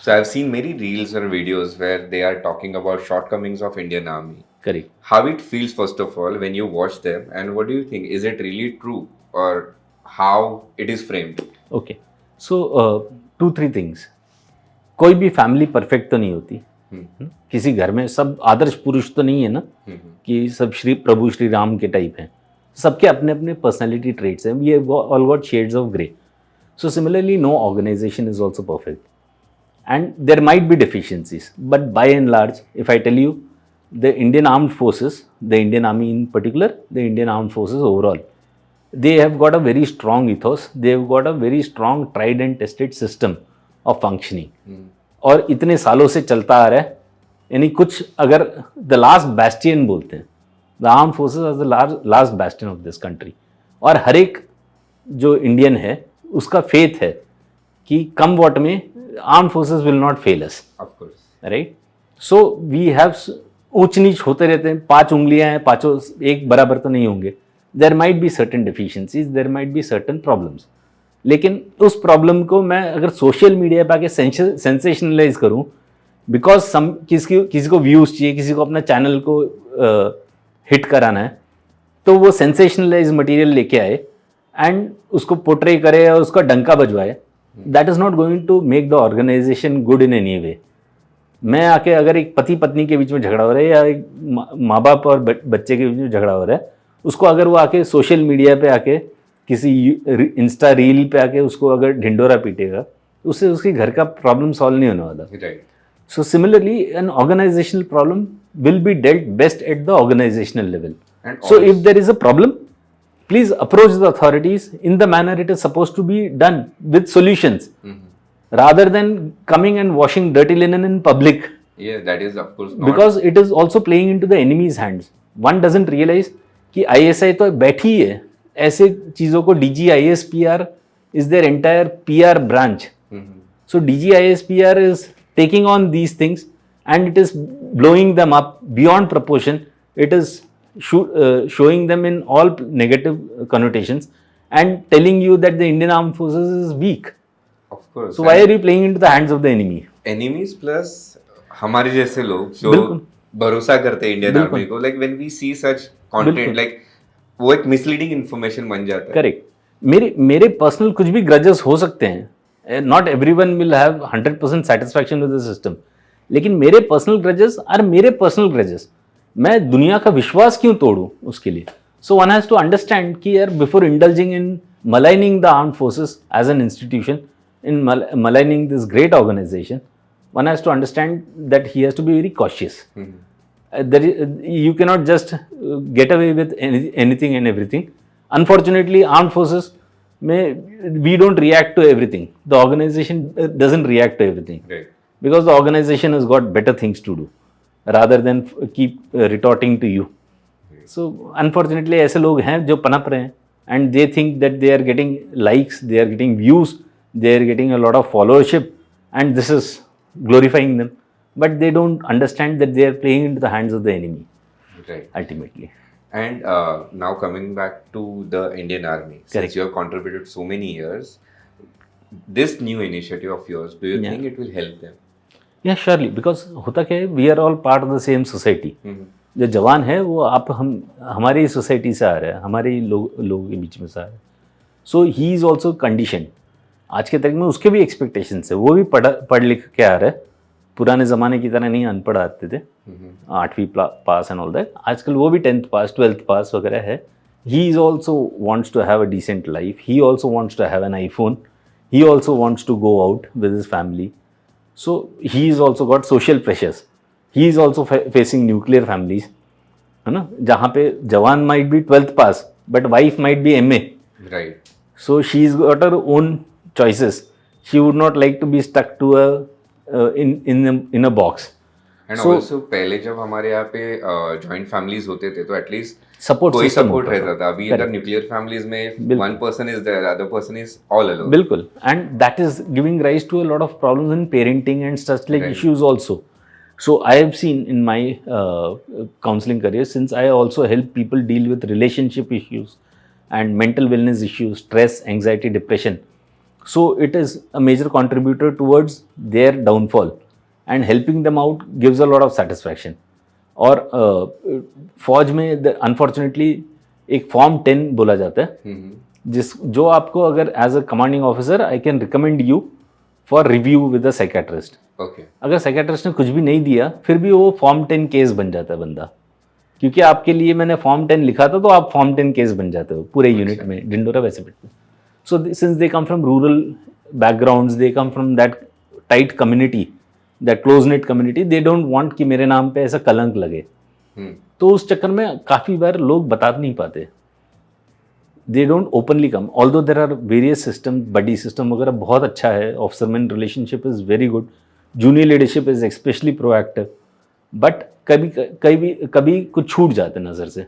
So I've seen many reels or videos where they are talking about shortcomings of Indian Army. Correct. How it feels, first of all, when you watch them, and what do you think? Is it really true, or how it is framed? Okay, so 2-3 things. कोई भी family perfect तो नहीं होती. किसी घर में सब आदर्श पुरुष तो नहीं है ना, कि सब श्री प्रभु श्री राम के टाइप हैं. सबके अपने अपने पर्सनैलिटी ट्रेट्स हैं. ये all got shades of grey. So similarly no organisation is also perfect, and there might be deficiencies, but by and large, if I tell you, the Indian armed forces, the Indian army in particular, the Indian armed forces overall, they have got a very strong ethos, they have got a very strong tried and tested system of functioning. और इतने सालों से चलता आ रहा है. यानी कुछ अगर द लास्ट बैस्टियन बोलते हैं, the arm forces are the last bastion of this country. और हर एक जो इंडियन है उसका फेथ है कि come what may arm forces will not fail us. Of course. Right. So we have, ऊंच नीच होते रहते हैं. 5 उंगलियां हैं, पांचों एक बराबर तो नहीं होंगे. There might be certain deficiencies, there might be certain problems. लेकिन उस प्रॉब्लम को मैं अगर सोशल मीडिया पे आके सेंसेशनलाइज करूं, बिकॉज किसी को व्यूज चाहिए, किसी को अपना चैनल को हिट कराना है, तो वो सेंसेशनलाइज मटेरियल लेके आए एंड उसको पोर्ट्रे करे और उसका डंका बजवाए. That is not going to make the organisation good in any way. मैं आके अगर एक पति पत्नी के बीच में झगड़ा हो रहा है, या एक माँ बाप और बच्चे के बीच में झगड़ा हो रहा है, उसको अगर वो आके सोशल मीडिया पे आके किसी इंस्टा रील पे आके उसको अगर ढिंडोरा पीटेगा, उससे उसके घर का प्रॉब्लम सॉल्व नहीं होने वाला. Right. So similarly, an organizational problem will be dealt best at the organizational level. And So also- if there is a problem, please approach the authorities in the manner it is supposed to be done, with solutions, rather than coming and washing dirty linen in public, Yeah, that is of course not. because it is also playing into the enemy's hands. One doesn't realize कि ISI तो बैठी ही है. ऐसे चीज़ों को DGISPR is their entire PR branch. So DGISPR is taking on these things and it is blowing them up beyond proportion. It is showing them in all negative connotations and telling you that the Indian Armed Forces is weak. Of course. So why are you playing into the hands of the enemy? Enemies plus हमारे जैसे लोग जो बिल्कुल. भरोसा करते हैं Indian बिल्कुल. Army को, like when we see such content, बिल्कुल. लाइक वो एक मिसलीडिंग इंफॉर्मेशन बन जाता है. करेक्ट. मेरे पर्सनल कुछ भी ग्रजेस हो सकते हैं. Not everyone will have 100% satisfaction with the system, लेकिन मेरे पर्सनल ग्रजेस आर मेरे पर्सनल ग्रजेस. मैं दुनिया का विश्वास क्यों तोड़ूं उसके लिए? So one has to understand कि यार, before indulging in maligning the armed forces as an institution, in maligning this great organization, one has to understand that he has to be very cautious. You cannot just get away with anything and everything. Unfortunately, armed forces we don't react to everything. The organization doesn't react to everything, Right. because the organization has got better things to do rather than keep retorting to you. So unfortunately, ऐसे लोग हैं जो पनप रहे हैं, and they think that they are getting likes, they are getting views, they are getting a lot of followership, and this is glorifying them. But they don't understand that they are playing into the hands of the enemy Right. ultimately. And now coming back to the Indian Army, Correct. since you have contributed so many years, this new initiative of yours, do you Yeah. think it will help them? Yeah, surely, because होता क्या है, we are all part of the same society. जो जवान है वो हमारी ही society से आ रहा है, हमारे ही लोगों के बीच में से आ रहा है. सो ही इज़ ऑल्सो कंडीशन. आज के तारीख में उसके भी एक्सपेक्टेशंस है. वो भी पढ़ लिख के आ रहा है. पुराने ज़माने की तरह नहीं अनपढ़ आते थे, 8वीं पास एंड ऑल दैट. आजकल वो भी 10th पास 12th पास वगैरह है. He is also wants to have a decent life. He also wants to have an iPhone. He also wants to go out with his family. So he is also got social pressures. He is also facing nuclear families, है ना, जहाँ पे jawan might be 12th pass but wife might be MA. Right. So she's got her own choices. She would not like to be stuck to in a box. And So- also पहले जब हमारे यहाँ पे joint families होते थे तो at least Support कोई system support होता था. रहता था. अभी Correct. इधर न्यूक्लियर फैमिलीज में बिल्कुल. one person is there, other person is all alone. बिल्कुल. And that is giving rise to a lot of problems in parenting and such like Right. issues also. So I have seen in my counseling career, since I also help people deal with relationship issues and mental wellness issues, stress, anxiety, depression. So it is a major contributor towards their downfall, and helping them out gives a lot of satisfaction. और फौज में unfortunately एक form 10 बोला जाता है, जो आपको अगर as a commanding officer I can recommend you for review with a psychiatrist. Okay. अगर साइकेट्रिस्ट ने कुछ भी नहीं दिया फिर भी वो फॉर्म 10 केस बन जाता है बंदा, क्योंकि आपके लिए मैंने फॉर्म 10 लिखा था तो आप फॉर्म 10 केस बन जाते हो पूरे यूनिट में, डिंडोरा वैसे बैठते. So since they come from rural backgrounds, they come from that tight community, that close net community, they don't want कि मेरे नाम पे ऐसा कलंक लगे. तो उस चक्कर में काफ़ी बार लोग बता नहीं पाते, they don't openly come. Although there are various system, buddy system वगैरह बहुत अच्छा है, officer man relationship is very good, junior leadership is especially proactive, but कभी कुछ छूट जाते नज़र से,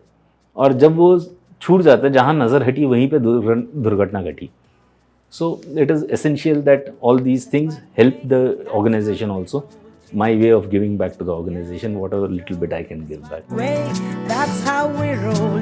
और जब वो छूट जाता है जहाँ नज़र हटी वहीं पे दुर्घटना घटी. So it is essential that all these things help the organization also. My way of giving back to the organization, whatever little bit I can give back. That's how we roll.